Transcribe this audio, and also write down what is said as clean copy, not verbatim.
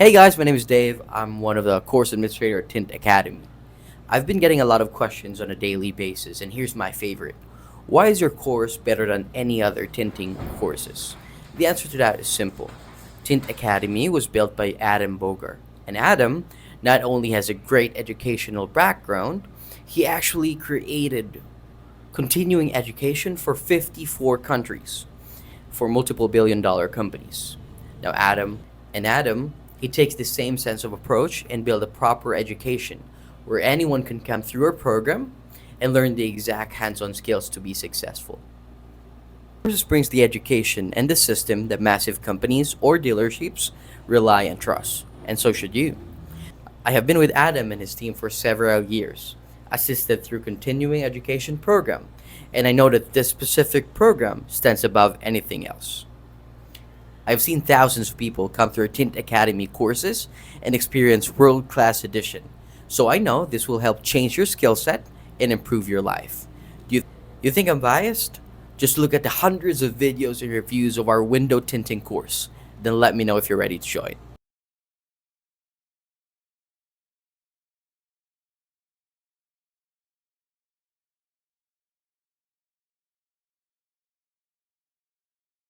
Hey guys, my name is Dave. I'm one of the course administrator at Tint Academy. I've been getting a lot of questions on a daily basis, and here's my favorite. Why is your course better than any other tinting courses? The answer to that is simple. Tint Academy was built by Adam Boger, and Adam not only has a great educational background, he actually created continuing education for 54 countries for multiple billion-dollar companies. Now, Adam, he takes the same sense of approach and build a proper education where anyone can come through our program and learn the exact hands-on skills to be successful. This brings the education and the system that massive companies or dealerships rely and trust, and so should you. I have been with Adam and his team for several years, assisted through continuing education program, and I know that this specific program stands above anything else. I've seen thousands of people come through Tint Academy courses and experience world-class edition. So I know this will help change your skill set and improve your life. You think I'm biased? Just look at the hundreds of videos and reviews of our window tinting course. Then let me know if you're ready to join.